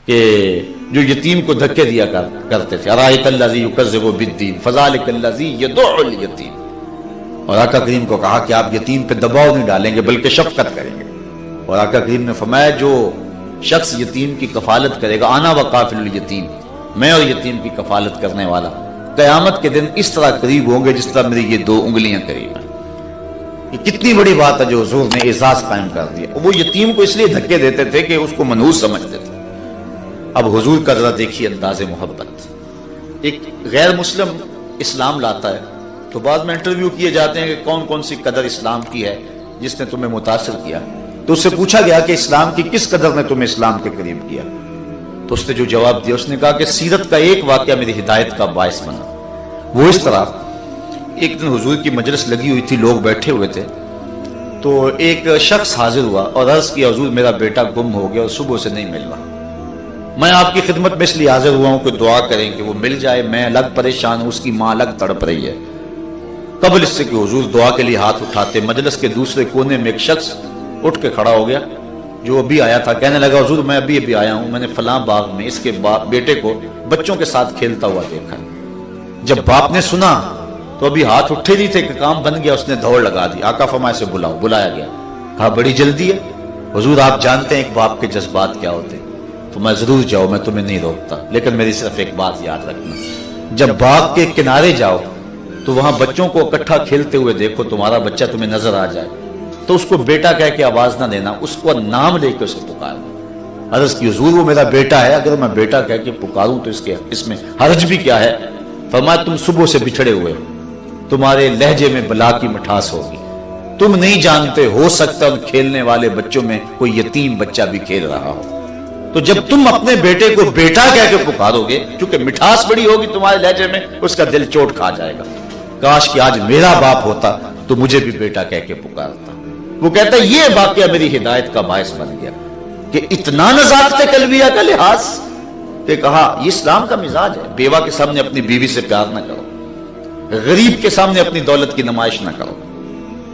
کہ جو یتیم کو دھکے دیا کرتے تھے، ارائیت الذی یکذب بالدین فذلک الذی یدع الیتیم، اور آقا کریم کو کہا کہ آپ یتیم پہ دباؤ نہیں ڈالیں گے بلکہ شفقت کریں گے، اور آقا کریم نے فرمایا جو شخص یتیم کی کفالت کرے گا، انا وکافل الیتیم، میں اور یتیم کی کفالت کرنے والا قیامت کے دن اس طرح قریب ہوں گے جس طرح میری یہ 2 انگلیاں قریب ہیں۔ یہ کتنی بڑی بات ہے جو حضور نے اعزاز قائم کر دیا۔ وہ یتیم کو اس لیے دھکے دیتے تھے کہ اس کو منحوس سمجھتے تھے۔ اب حضور کا ذرا دیکھیے انداز محبت۔ ایک غیر مسلم اسلام لاتا ہے تو بعد میں انٹرویو کیے جاتے ہیں کہ کون کون سی قدر اسلام کی ہے جس نے تمہیں متاثر کیا، تو اس سے پوچھا گیا کہ اسلام کی کس قدر نے تمہیں اسلام کے قریب کیا، تو اس نے جو جواب دیا اس نے کہا کہ سیرت کا ایک واقعہ میری ہدایت کا باعث بنا۔ وہ اس طرح، ایک دن حضور کی مجلس لگی ہوئی تھی، لوگ بیٹھے ہوئے تھے، تو ایک شخص حاضر ہوا اور عرض کیا حضور میرا بیٹا گم ہو گیا اور صبح سے نہیں مل رہا، میں آپ کی خدمت میں اس لیے حاضر ہوا ہوں کہ دعا کریں کہ وہ مل جائے، میں الگ پریشان ہوں، اس کی ماں الگ تڑپ رہی ہے۔ قبل اس سے کہ حضور دعا کے لیے ہاتھ اٹھاتے، مجلس کے دوسرے کونے میں ایک شخص اٹھ کے کھڑا ہو گیا جو ابھی آیا تھا، کہنے لگا حضور میں ابھی آیا ہوں، میں نے فلاں باغ میں اس کے بیٹے کو بچوں کے ساتھ کھیلتا ہوا دیکھا۔ جب باپ نے سنا تو ابھی ہاتھ اٹھے نہیں تھے کہ کام بن گیا، اس نے دوڑ لگا دی، آقا فرمائے سے بلاؤ، بلایا گیا، کہا بڑی جلدی ہے حضور، آپ جانتے ہیں ایک باپ کے جذبات کیا ہوتے ہیں، تو میں ضرور جاؤ، میں تمہیں نہیں روکتا، لیکن میری صرف ایک بات یاد رکھنا، جب باغ کے کنارے جاؤ تو وہاں بچوں کو اکٹھا کھیلتے ہوئے دیکھو، تمہارا بچہ تمہیں نظر آ جائے تو اس کو بیٹا کہہ کے آواز نہ دینا، اس کو نام لے کے اسے پکارنا۔ عرض کی حضور وہ میرا بیٹا ہے، اگر میں بیٹا کہہ کے پکاروں تو اس میں حرج بھی کیا ہے؟ فرمایا تم صبح سے بچھڑے ہوئے ہو، تمہارے لہجے میں بلا کی مٹھاس ہوگی، تم نہیں جانتے، ہو سکتا ان کھیلنے والے بچوں میں کوئی یتیم بچہ بھی کھیل رہا ہو، تو جب تم اپنے بیٹے کو بیٹا کہہ کے پکارو گے، چونکہ مٹھاس بڑی ہوگی تمہارے لہجے میں، اس کا دل چوٹ کھا جائے گا، کاش کہ آج میرا باپ ہوتا تو مجھے بھی بیٹا کہہ کے پکارتا۔ وہ کہتا ہے یہ واقعہ میری ہدایت کا باعث بن گیا کہ اتنا نزاکت قلبیہ کا لحاظ کہ کہا یہ اسلام کا مزاج ہے، بیوہ کے سامنے اپنی بیوی سے پیار نہ کرو، غریب کے سامنے اپنی دولت کی نمائش نہ کرو،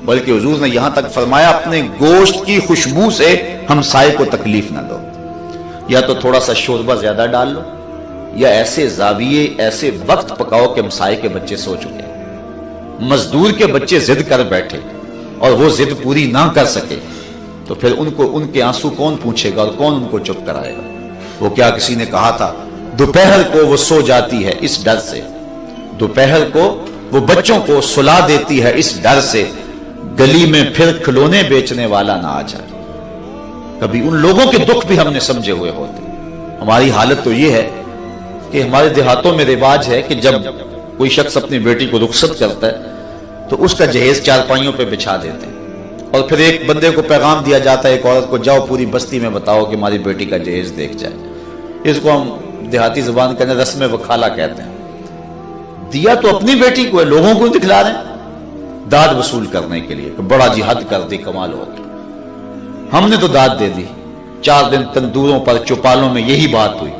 بلکہ حضور نے یہاں تک فرمایا اپنے گوشت کی خوشبو سے ہمسائے کو تکلیف نہ دو، یا تو تھوڑا سا شوربہ زیادہ ڈال لو، یا ایسے زاویے ایسے وقت پکاؤ کہ ہمسائے کے بچے سو چکے، مزدور کے بچے ضد کر بیٹھے اور وہ ضد پوری نہ کر سکے تو پھر ان کے آنسو کون پوچھے گا اور کون ان کو چپ کرائے گا؟ وہ کیا کسی نے کہا تھا دوپہر کو وہ سو جاتی ہے اس ڈر سے، دوپہر کو وہ بچوں کو سلا دیتی ہے اس ڈر سے، گلی میں پھر کھلونے بیچنے والا نہ آ جائے۔ کبھی ان لوگوں کے دکھ بھی ہم نے سمجھے ہوئے ہوتے۔ ہماری حالت تو یہ ہے کہ ہمارے دیہاتوں میں رواج ہے کہ جب کوئی شخص اپنی بیٹی کو رخصت کرتا ہے تو اس کا جہیز چارپائیوں پہ بچھا دیتے ہیں، اور پھر ایک بندے کو پیغام دیا جاتا ہے، ایک عورت کو، جاؤ پوری بستی میں بتاؤ کہ ہماری بیٹی کا جہیز دیکھ جائے۔ اس کو ہم دیہاتی زبان کے اندر رسم وکالہ کہتے ہیں۔ دیا تو اپنی بیٹی کو ہے، لوگوں کو دکھلا رہے ہیں داد وصول کرنے کے لیے کہ بڑا جی حد کر دی، کمال ہو گیا۔ ہم نے تو داد دے دی، 4 دن تندوروں پر چوپالوں میں یہی بات ہوئی،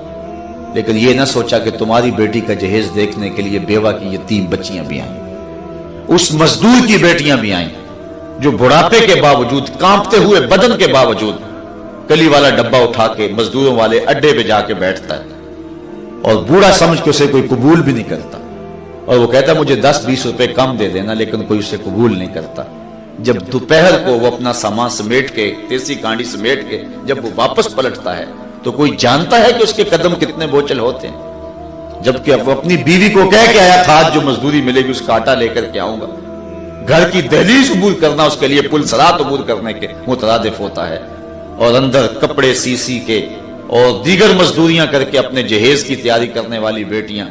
لیکن یہ نہ سوچا کہ تمہاری بیٹی کا جہیز دیکھنے کے لیے بیوہ کی یتیم بچیاں بھی آئیں، اس مزدور کی بیٹیاں بھی آئیں جو بڑھاپے کے باوجود، کانپتے ہوئے بدن کے باوجود کلی والا ڈبہ اٹھا کے مزدوروں والے اڈے پہ جا کے بیٹھتا ہے، اور بوڑھا سمجھ کے اسے کوئی قبول بھی نہیں کرتا، اور وہ کہتا ہے مجھے 10-20 روپے کم دے دینا، لیکن کوئی اسے قبول نہیں کرتا۔ جب دوپہر کو وہ اپنا سامان سمیٹ کے، دیسی کانڈی سمیٹ کے جب وہ واپس پلٹتا ہے تو کوئی جانتا ہے کہ اس کے قدم کتنے بوچھل ہوتے ہیں، جبکہ وہ اپنی بیوی کو کہہ کے آیا تھا آج جو مزدوری ملے گی اس کا آٹا لے کر کے آؤں گا۔ گھر کی دہلیز عبور کرنا اس کے لیے پل صراط عبور کرنے کے مترادف ہوتا ہے، اور اندر کپڑے سی کے اور دیگر مزدوریاں کر کے اپنے جہیز کی تیاری کرنے والی بیٹیاں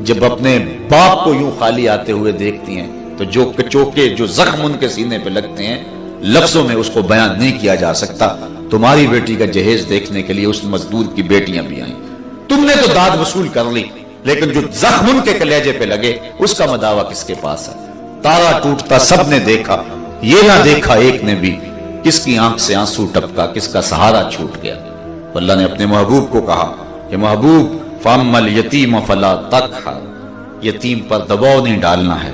جب اپنے باپ کو یوں خالی آتے ہوئے دیکھتی ہیں تو جو کچوکے، جو زخم ان کے سینے پہ لگتے ہیں، لفظوں میں اس کو بیان نہیں کیا جا سکتا۔ تمہاری بیٹی کا جہیز دیکھنے کے لیے اس مزدور کی بیٹیاں بھی آئیں، تم نے تو داد وصول کر لی، لیکن جو زخم ان کے کلیجے پہ لگے اس کا مداوع کس کے پاس ہے؟ تارا ٹوٹتا سب نے دیکھا، یہ نہ دیکھا ایک نے بھی، کس کی آنکھ سے آنسو ٹپکا، کس کا سہارا چھوٹ گیا۔ اللہ نے اپنے محبوب کو کہا کہ محبوب فَأَمَّا الْيَتِيمَ فَلَا تَقْهَرْ، یتیم پر دباؤ نہیں ڈالنا ہے۔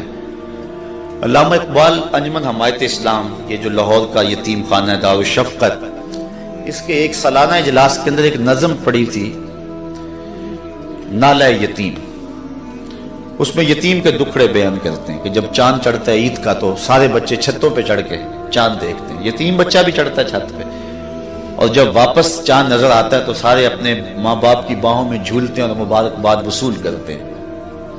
علامہ اقبال انجمن حمایت اسلام، یہ جو لاہور کا یتیم خانہ دار الشفقت، اس کے ایک سالانہ اجلاس کے اندر ایک نظم پڑی تھی، نالہ یتیم. اس میں یتیم کے دکھڑے بیان کرتے ہیں کہ جب چاند چڑھتا ہے عید کا تو سارے بچے چھتوں پہ چڑھ کے چاند دیکھتے ہیں، یتیم بچہ بھی چڑھتا ہے چھت پہ، اور جب واپس چاند نظر آتا ہے تو سارے اپنے ماں باپ کی باہوں میں جھولتے ہیں اور مبارکباد وصول کرتے ہیں.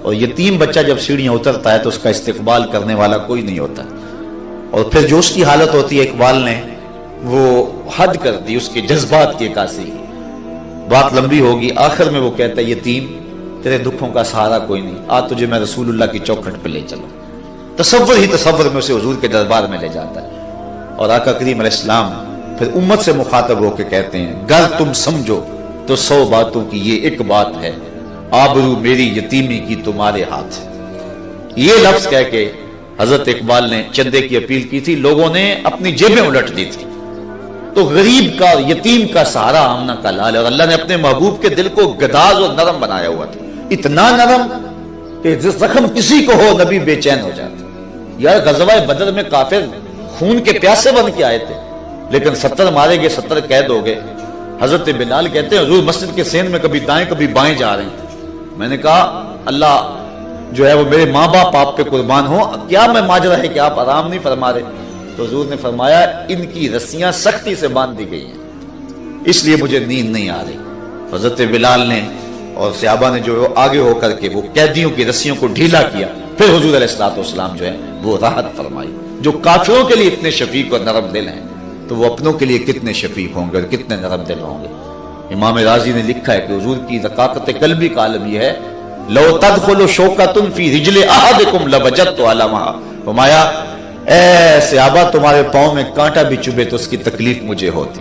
اور یتیم بچہ جب سیڑھیاں اترتا ہے تو اس کا استقبال کرنے والا کوئی نہیں ہوتا. اور پھر جو اس کی حالت ہوتی ہے، اقبال نے وہ حد کر دی اس کے جذبات کی عکاسی کی. بات لمبی ہوگی، آخر میں وہ کہتا ہے یتیم تیرے دکھوں کا سہارا کوئی نہیں، آج تجھے میں رسول اللہ کی چوکھٹ پہ لے چلوں. تصور ہی تصور میں اسے حضور کے دربار میں لے جاتا ہے. اور آقا کریم علیہ السلام پھر امت سے مخاطب ہو کے کہتے ہیں، گر تم سمجھو تو 100 باتوں کی یہ ایک بات ہے، آبرو میری یتیمی کی تمہارے ہاتھ. یہ لفظ کہہ کے حضرت اقبال نے چندے کی اپیل کی تھی، لوگوں نے اپنی جیبیں الٹ دی تھی. تو غریب کا یتیم کا سہارا آمنہ کا لال ہے. اور اللہ نے اپنے محبوب کے دل کو گداز اور نرم بنایا ہوا تھا، اتنا نرم کہ زخم کسی کو ہو نبی بے چین ہو جاتے. یار غزوہ بدر میں کافر خون کے پیاسے بن کے آئے تھے، لیکن 70 مارے گئے، 70 قید ہو گئے. حضرت بلال کہتے ہیں حضور مسجد کے سین میں کبھی دائیں کبھی بائیں جا رہے ہیں. میں نے کہا اللہ جو ہے وہ میرے ماں باپ آپ پہ قربان ہو، کیا میں ماجرا ہے کہ آپ آرام نہیں فرما رہے؟ تو حضور نے فرمایا ان کی رسیاں سختی سے باندھ دی گئی ہیں، اس لیے مجھے نیند نہیں آ رہی. حضرت بلال نے اور صحابہ نے جو آگے ہو کر کے وہ قیدیوں کی رسیوں کو ڈھیلا کیا. پھر حضور علیہ الصلوۃ والسلام جو ہے وہ راحت فرمائی. جو کافروں کے لیے اتنے شفیق اور نرم دل ہیں تو وہ اپنوں کے لیے کتنے شفیق ہوں گے اور کتنے نرم دل ہوں گے. امام راضی نے لکھا ہے کہ حضور کی رقاقت قلبی کا عالم یہ ہے، لو تدخل شوکۃ فی رجل احدکم لوجدت علامہ. فرمایا اے صحابہ تمہارے پاؤں میں کانٹا بھی چبھے تو اس کی تکلیف مجھے ہوتی.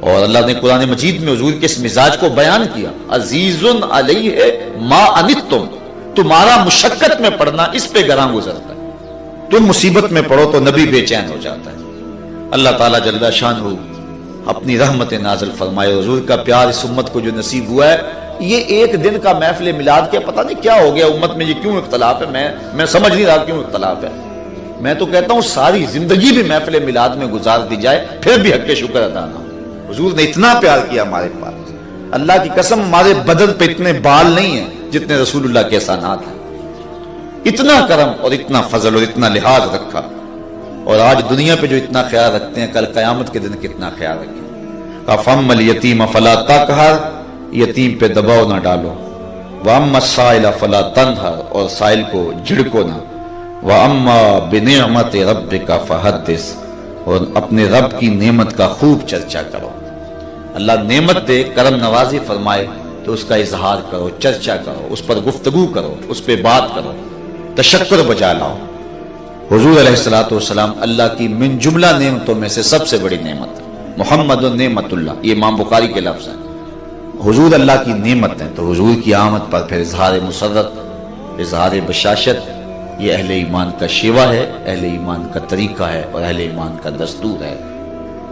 اور اللہ نے قرآن مجید میں حضور کے اس مزاج کو بیان کیا، عزیز علیہ ما عنتم، تمہارا مشقت میں پڑنا اس پہ گراں گزرتا ہے، تم مصیبت میں پڑو تو نبی بے چین ہو جاتا ہے. اللہ تعالیٰ جل شانہ اپنی رحمت نازل فرمائے. حضور کا پیار اس امت کو جو نصیب ہوا ہے، یہ ایک دن کا محفل میلاد کے پتہ نہیں کیا ہو گیا امت میں، یہ کیوں اختلاف ہے، میں سمجھ نہیں رہا کیوں اختلاف ہے. میں تو کہتا ہوں ساری زندگی بھی محفل میلاد میں گزار دی جائے پھر بھی حق شکر ادا نہ ہو. حضور نے اتنا پیار کیا ہمارے پاس، اللہ کی قسم ہمارے بدن پہ اتنے بال نہیں ہیں جتنے رسول اللہ کے احسانات ہیں. اتنا کرم اور اتنا فضل اور اتنا لحاظ رکھا. اور آج دنیا پہ جو اتنا خیال رکھتے ہیں، کل قیامت کے دن کتنا خیال رکھیں. فَأَمَّا الْيَتِيمَ فَلَا تَقْهَرْ، یتیم پہ دباؤ نہ ڈالو. وَأَمَّا السَّائِلَ فَلَا تَنْهَرْ، اور سائل کو جھڑکو نہ. وَأَمَّا بِنِعْمَتِ رَبِّكَ فَحَدِّثْ، اور اپنے رب کی نعمت کا خوب چرچا کرو. اللہ نعمت دے، کرم نوازی فرمائے تو اس کا اظہار کرو، چرچا کرو، اس پر گفتگو کرو، اس پہ بات کرو، تشکر بجا لاؤ. حضور علیہ الصلوۃ والسلام اللہ کی من جملہ نعمتوں میں سے سب سے بڑی نعمت ہے. محمد نعمت اللہ، یہ امام بخاری کے لفظ ہیں. حضور اللہ کی نعمت ہے، تو حضور کی آمد پر پھر اظہار مسرت، اظہار بشاشت، یہ اہل ایمان کا شیوا ہے، اہل ایمان کا طریقہ ہے اور اہل ایمان کا دستور ہے.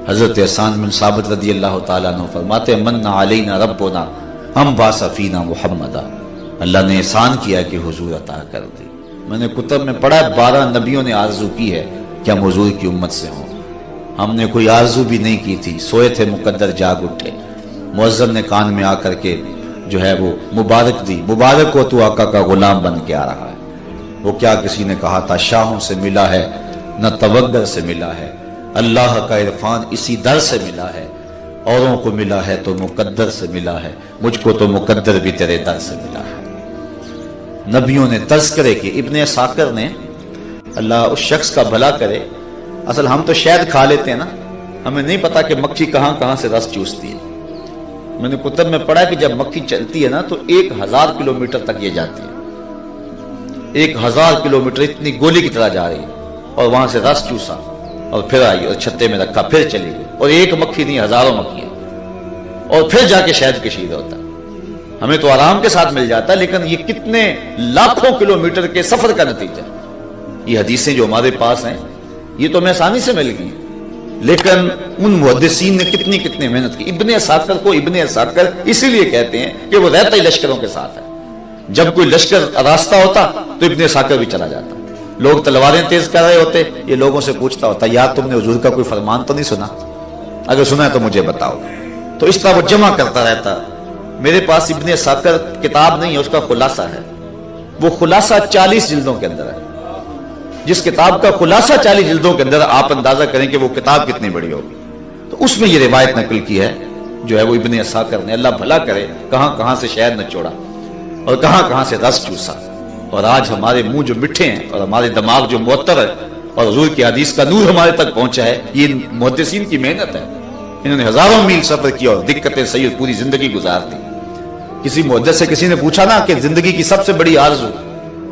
حضرت حسان بن ثابت رضی اللہ تعالیٰ عنہ فرماتے ہیں، من علینا ربنا ہم باس فینا محمد، اللہ نے احسان کیا کہ حضور عطا کر دی. میں نے کتب میں پڑھا 12 نبیوں نے آرزو کی ہے کہ ہم حضور کی امت سے ہوں. ہم نے کوئی آرزو بھی نہیں کی تھی، سوئے تھے مقدر جاگ اٹھے. مؤذن نے کان میں آ کر کے جو ہے وہ مبارک دی، مبارک ہو تو آقا کا غلام بن کے آ رہا ہے. وہ کیا کسی نے کہا تھا، شاہوں سے ملا ہے نہ توگر سے ملا ہے، اللہ کا عرفان اسی در سے ملا ہے. اوروں کو ملا ہے تو مقدر سے ملا ہے، مجھ کو تو مقدر بھی تیرے در سے ملا ہے. نبیوں نے تذکرے کی. ابن عساکر نے، اللہ اس شخص کا بھلا کرے، اصل ہم تو شہد کھا لیتے ہیں نا، ہمیں نہیں پتا کہ مکھی کہاں کہاں سے رس چوستی ہے. میں نے کتب میں پڑھا کہ جب مکھی چلتی ہے نا تو 1000 کلومیٹر تک یہ جاتی ہے. 1000 کلومیٹر اتنی گولی کی طرح جا رہی ہے، اور وہاں سے رس چوسا اور پھر آئی اور چھتے میں رکھا، پھر چلی گئی. اور ایک مکھی نہیں، ہزاروں مکھیاں، اور پھر جا کے شہد کشید ہوتا ہے. ہمیں تو آرام کے ساتھ مل جاتا ہے، لیکن یہ کتنے لاکھوں کلومیٹر کے سفر کا نتیجہ. یہ حدیثیں جو ہمارے پاس ہیں یہ تو ہمیں آسانی سے مل گئی، لیکن ان محدثین نے کتنی محنت کی. ابن عساکر کو ابن عساکر اسی لیے کہتے ہیں کہ وہ رہتا ہی لشکروں کے ساتھ ہے. جب کوئی لشکر راستہ ہوتا تو ابن عساکر بھی چلا جاتا. لوگ تلواریں تیز کر رہے ہوتے، یہ لوگوں سے پوچھتا ہوتا، یار تم نے حضور کا کوئی فرمان تو نہیں سنا؟ اگر سنا ہے تو مجھے بتاؤ. تو اس طرح وہ جمع کرتا رہتا. میرے پاس ابن عساکر کتاب نہیں ہے، اس کا خلاصہ ہے. وہ خلاصہ 40 جلدوں کے اندر ہے. جس کتاب کا خلاصہ 40 جلدوں کے اندر، آپ اندازہ کریں کہ وہ کتاب کتنی بڑی ہوگی. تو اس میں یہ روایت نقل کی ہے جو ہے وہ ابن عساکر نے. اللہ بھلا کرے کہاں کہاں سے شہد نچوڑا اور کہاں کہاں سے رس چوسا. اور آج ہمارے منہ جو مٹھے ہیں اور ہمارے دماغ جو معطر ہے اور حضور کی حدیث کا نور ہمارے تک پہنچا ہے، یہ محدثین کی محنت ہے. انہوں نے ہزاروں میل سفر کیا اور دقتیں سید پوری زندگی گزار دی. کسی محدث سے کسی نے پوچھا نا کہ زندگی کی سب سے بڑی آرزو،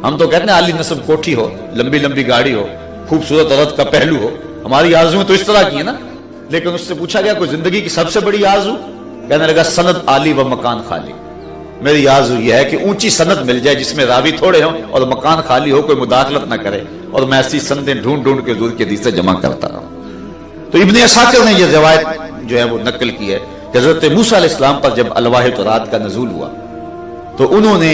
ہم تو کہتے ہیں عالی نصب کوٹھی ہو، لمبی لمبی گاڑی ہو، خوبصورت عورت کا پہلو ہو. ہماری آرزویں تو اس طرح کی ہیں نا. لیکن اس سے پوچھا گیا کوئی زندگی کی سب سے بڑی آرزو، کہنے لگا سند عالی و مکان خالی. میری آرزو یہ ہے کہ اونچی سند مل جائے جس میں راوی تھوڑے ہوں اور مکان خالی ہو، کوئی مداخلت نہ کرے، اور میں ایسی سندیں ڈھونڈ ڈھونڈ کے حضور کی حدیث سے جمع کرتا رہا. تو ابن عساکر نے یہ روایت جو ہے وہ نقل کی ہے کہ حضرت موسیٰ علیہ السلام پر جب الواح تورات کا نزول ہوا تو انہوں نے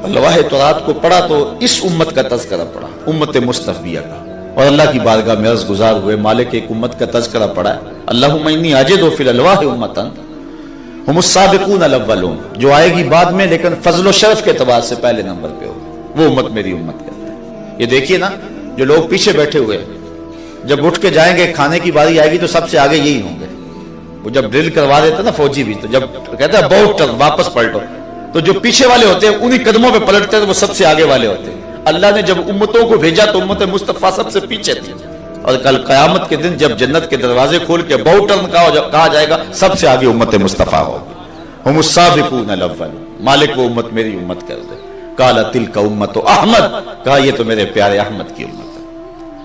الواح تورات کو پڑھا تو اس امت کا تذکرہ پڑھا، امت مصطفیہ کا، اور اللہ کی بارگاہ میں عرض گزار ہوئے مالک ایک امت کا تذکرہ پڑھا ہے. اللہم انی اجد فی الالواح امتاً ہم السابقون الاولون، جو آئے گی بعد میں لیکن فضل و شرف کے اعتبار سے پہلے نمبر پہ ہو، وہ امت میری امت کہتے ہیں. یہ دیکھیے نا، جو لوگ پیچھے بیٹھے ہوئے جب اٹھ کے جائیں گے کھانے کی باری آئے گی تو سب سے آگے یہی ہوں گے. وہ جب ڈرل کروا دیتے نا فوجی بھی، تو جب کہتے ہیں باؤٹ ٹرن، واپس پلٹو، تو جو پیچھے والے ہوتے ہیں انہی قدموں پہ پلٹتے ہیں، وہ سب سے آگے والے ہوتے ہیں. اللہ نے جب امتوں کو بھیجا تو امت مصطفیٰ سب سے پیچھے تھی، اور کل قیامت کے دن جب جنت کے دروازے کھول کے باؤٹ ٹرن کہا جائے گا، سب سے آگے امت مصطفیٰ ہوگی. ہم السابقون الاول، مالک وہ امت میری امت کر دے. قال تلک امت احمد، کہا یہ تو میرے پیارے احمد کی امت ہے.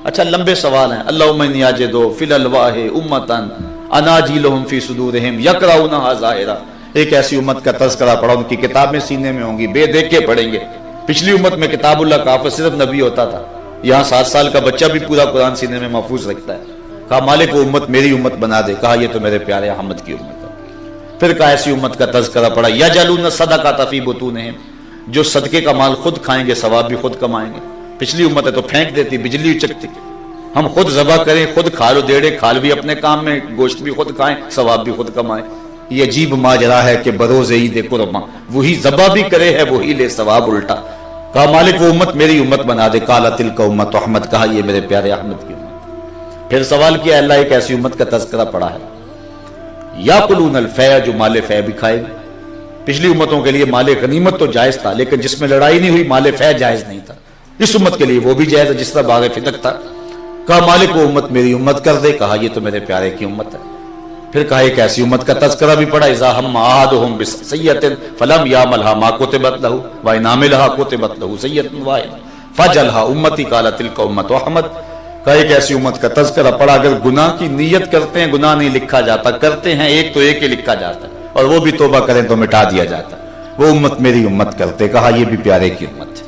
اچھا لمبے سوال ہیں. اللہم انی اجد فی الالواح امتاً اناجیلہم فی صدورہم یقرؤونہا ظاہرا. ایک ایسی امت کا تذکرہ پڑھا، ان کی کتابیں سینے میں ہوں گی، بے دیکھ کے پڑھیں گے. پچھلی امت میں کتاب اللہ کا حافظ صرف نبی ہوتا تھا، یہاں 7 سال کا بچہ بھی پورا قرآن سینے میں محفوظ رکھتا ہے. کہا مالک وہ امت میری امت بنا دے. کہا یہ تو میرے پیارے احمد کی امت ہے. پھر کہا ایسی امت کا تذکرہ پڑھا، یجعلون الصدقۃ فی بطونہم، جو صدقے کا مال خود کھائیں گے ثواب بھی خود کمائیں گے. پچھلی امت ہے تو پھینک دیتی، بجلی اچکتی. ہم خود ذبح کریں، خود کھالو دیڑے، کھال بھی اپنے کام میں، گوشت بھی خود کھائیں، ثواب بھی خود کمائیں. یہ عجیب ماجرا ہے کہ بروز عید قرباں وہی ذبح بھی کرے ہے وہی لے ثواب الٹا. کہا مالک وہ امت میری امت بنا دے. قال تلک امت احمد، کہا یہ میرے پیارے احمد کی امت. پھر سوال کیا اللہ ایک ایسی امت کا تذکرہ پڑا ہے یاکلون الفیع، جو مال فیع بھی کھائے گی. پچھلی امتوں کے لیے مال غنیمت تو جائز تھا لیکن جس میں لڑائی نہیں ہوئی مال فیع جائز نہیں تھا. اس امت کے لیے وہ بھی جائز ہے جس طرح باغ فتق تھا. کہا مالک وہ امت میری امت کر دے. کہا یہ تو میرے پیارے کی امت ہے. پھر کہا ایک ایسی امت کا تذکرہ بھی پڑھا، اذا ہم احدہم بسیئۃ فلم یعملھا ما کتبت لہ وان عملھا کتبت لہ سیئۃ واحدہ فجعلھا امتی. قال تلک امت احمد. کہا ایک ایسی امت کا تذکرہ پڑھا، اگر گناہ کی نیت کرتے ہیں گناہ نہیں لکھا جاتا، کرتے ہیں ایک تو ایک ہی لکھا جاتا ہے، اور وہ بھی توبہ کریں تو مٹا دیا جاتا ہے. وہ امت میری امت کرتے. کہا یہ بھی پیارے کی امت ہے.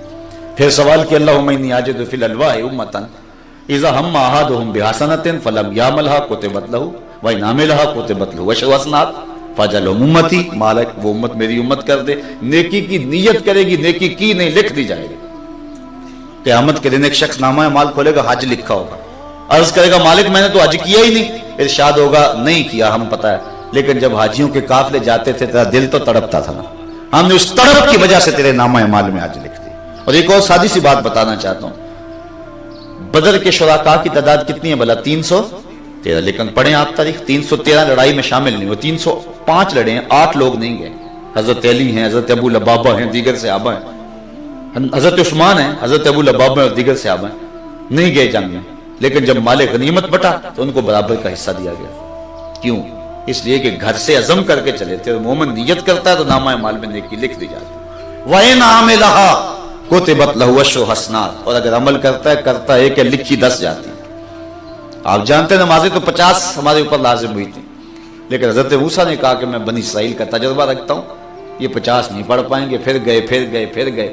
پھر سوال کیا اللہم انی اجد فی الالواح امتاً اذا ہم احدہم بحسنۃ فلم یعملھا کتبت لہ وان عملھا کتبت لہ عشر حسنات فجعلھم امتی. مالک وہ امت میری امت کر دے. نیکی کی نیت کرے گی، نیکی کی نہیں لکھ دی جائے گی. قیامت کے دن ایک شخص نامہ مال کھولے گا، حج لکھا ہوگا، عرض کرے گا مالک میں نے تو حج کیا ہی نہیں. ارشاد ہوگا نہیں کیا ہم پتہ ہے، لیکن جب حاجیوں کے قافلے جاتے تھے تیرا دل تو تڑپتا تھا نا، ہم نے اس تڑپ کی وجہ سے تیرے نامہ مال میں حج لکھ دی. اور ایک اور سادی سی بات بتانا چاہتا ہوں، بدر کے شرکاء کی تعداد کتنی ہے بھلا؟ 313. لیکن پڑھیں آپ تاریخ، 313 لڑائی میں شامل نہیں ہوئے، 305 لڑے ہیں، 8 لوگ نہیں گئے. حضرت علی ہیں، حضرت ابو لبابہ ہیں، دیگر صحابہ ہیں، حضرت عثمان ہیں، حضرت ابو لبابہ اور دیگر صحابہ ہیں، نہیں گئے جنگ میں. لیکن جب مال غنیمت بٹا تو ان کو برابر کا حصہ دیا گیا. کیوں؟ اس لیے کہ گھر سے عزم کر کے چلے تھے. مومن نیت کرتا ہے تو نامہ مال میں نیکی لکھ دی جاتی. وَإِنْ عَمِلَهَا کتبت لہ عشر حسنات، اور اگر عمل کرتا ہے کہ لکھی 10 جاتی. آپ جانتے ہیں نمازیں تو 50 ہمارے اوپر لازم ہوئی تھی، لیکن حضرت موسیٰ نے کہا کہ میں بنی اسرائیل کا تجربہ رکھتا ہوں، یہ 50 نہیں پڑھ پائیں گے. پھر گئے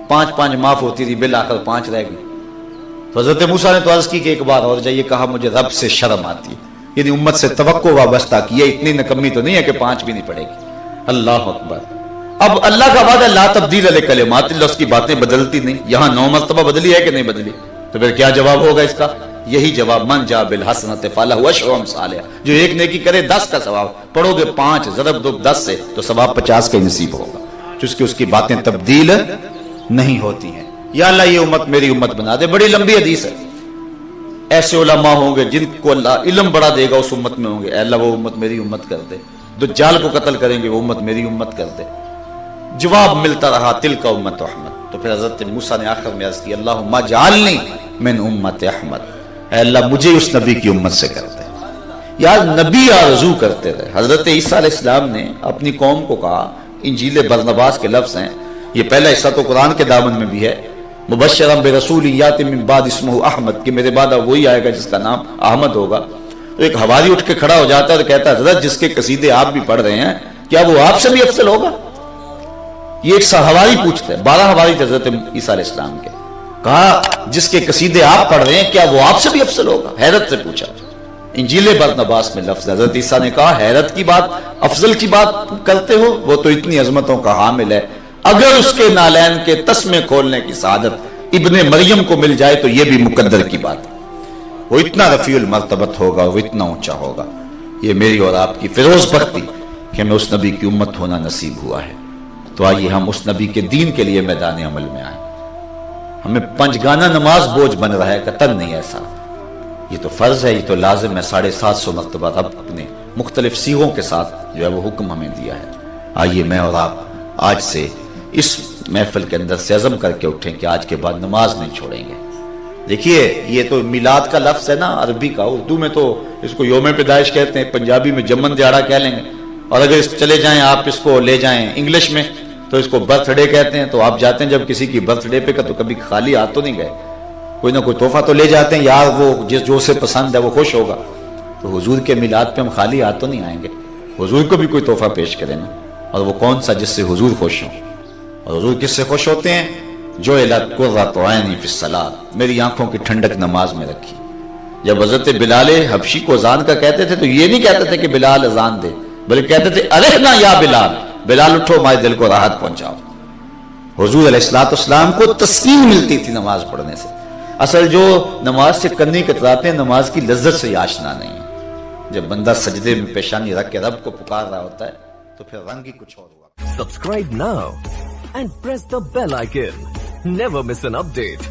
5 معاف ہوتی تھی، بالآخر 5 رہ گئی. تو حضرت موسیٰ نے تو عرض کی کہ ایک بار اور جائیے. کہا مجھے رب سے شرم آتی ہے، یعنی امت سے توقع وابستہ کی ہے، اتنی نکمی تو نہیں ہے کہ 5 بھی نہیں پڑھے گی. اللہ اکبر. اب اللہ کا وعدہ لا تبدیل لکلمات اللہ، اس کی باتیں بدلتی نہیں. یہاں 9 مرتبہ بدلی ہے کہ نہیں بدلی؟ تو پھر کیا جواب ہوگا اس کا؟ یہی جواب من جا بالحسنۃ فلہ عشر امثالھا، جو ایک نیکی کرے 10 کا ثواب، پڑھو گے 5 ضرب دو 10 سے تو ثواب 50 کا نصیب ہوگا، جس کی باتیں تبدیل نہیں ہوتی ہیں۔ یا اللہ یہ امت میری امت بنا دے، بڑی لمبی حدیث ہے۔ ایسے علماء ہوں گے جن کو اللہ علم بڑا دے گا، اس امت میں ہوں گے، اے اللہ وہ امت میری امت کر دے۔ دجال کو قتل کریں گے، وہ امت میری امت کر دے۔ جواب ملتا رہا تلک امت احمد۔ تو پھر حضرت موسیٰ نے آخر میں عرض کی اللہم اجعلنی من امت احمد، اے اللہ مجھے اس نبی کی امت سے کر دے۔ یار نبی آرزو کرتے رہے۔ حضرت عیسیٰ علیہ السلام نے اپنی قوم کو کہا، انجیل برنباس کے لفظ ہیں، یہ پہلا حصہ تو قرآن کے دامن میں بھی ہے، مبشرا برسول یاتی من بعد اسمہ احمد، کہ میرے بعد وہی آئے گا جس کا نام احمد ہوگا۔ تو ایک حواری اٹھ کے کھڑا ہو جاتا ہے اور کہتا ہے حضرت جس کے قصیدے آپ بھی پڑھ رہے ہیں کیا وہ آپ سے بھی افضل ہوگا؟ یہ ایک حواری پوچھتا ہے، 12 حواری تھے حضرت عیسیٰ علیہ السلام کے، کہا جس کے قصیدے آپ پڑھ رہے ہیں کیا وہ آپ سے بھی افضل ہوگا؟ حیرت سے پوچھا۔ انجیل برنباس میں لفظ، حضرت عیسیٰ نے کہا حیرت کی بات، افضل کی بات کرتے ہو؟ وہ تو اتنی عظمتوں کا حامل ہے، اگر اس کے نالین کے تسمے کھولنے کی سعادت ابن مریم کو مل جائے تو یہ بھی مقدر کی بات ہے، وہ اتنا رفیع المرتبت ہوگا، وہ اتنا اونچا ہوگا۔ یہ میری اور آپ کی فیروز بختی کہ ہمیں اس نبی کی امت ہونا نصیب ہوا ہے۔ تو آئیے ہم اس نبی کے دین کے لیے میدان عمل میں آئیں۔ ہمیں 5 گانا نماز بوجھ بن رہا ہے، قطن نہیں ایسا، یہ تو فرض ہے، یہ تو لازم ہے، 750 مرتبہ رب اپنے مختلف صیغوں کے ساتھ جو ہے وہ حکم ہمیں دیا ہے۔ آئیے میں اور آپ آج سے اس محفل کے اندر سے عزم کر کے اٹھیں کہ آج کے بعد نماز نہیں چھوڑیں گے۔ دیکھیے یہ تو میلاد کا لفظ ہے نا عربی کا، اردو میں تو اس کو یوم پیدائش کہتے ہیں، پنجابی میں جمن دیہڑا کہہ لیں گے، اور اگر چلے جائیں آپ اس کو لے جائیں انگلش میں تو اس کو برتھ ڈے کہتے ہیں۔ تو آپ جاتے ہیں جب کسی کی برتھ ڈے پہ کا تو کبھی خالی ہاتھ تو نہیں گئے، کوئی نہ کوئی تحفہ تو لے جاتے ہیں، یار وہ جو اسے پسند ہے وہ خوش ہوگا۔ تو حضور کے میلاد پہ ہم خالی ہاتھ تو نہیں آئیں گے، حضور کو بھی کوئی تحفہ پیش کریں نا، اور وہ کون سا جس سے حضور خوش ہوں۔ اور حضور کس سے خوش ہوتے ہیں؟ جو الات قرۃ عینی فی الصلاۃ، میری آنکھوں کی ٹھنڈک نماز میں رکھی۔ جب حضرت بلال حبشی کو اذان کا کہتے تھے تو یہ نہیں کہتے تھے کہ بلال اذان دے، بلکہ کہتے تھے ارحنا یا بلال، بلال اٹھو ہمارے دل کو راحت پہنچاؤ۔ حضور علیہ الصلوۃ والسلام کو تسکین ملتی تھی نماز پڑھنے سے۔ اصل جو نماز سے کنی کتراتے ہیں نماز کی لذت سے آشنا نہیں ہے۔ جب بندہ سجدے میں پیشانی رکھ کے رب کو پکار رہا ہوتا ہے تو پھر رنگ ہی کچھ اور ہوا۔ Subscribe now and press the bell icon. Never miss an update.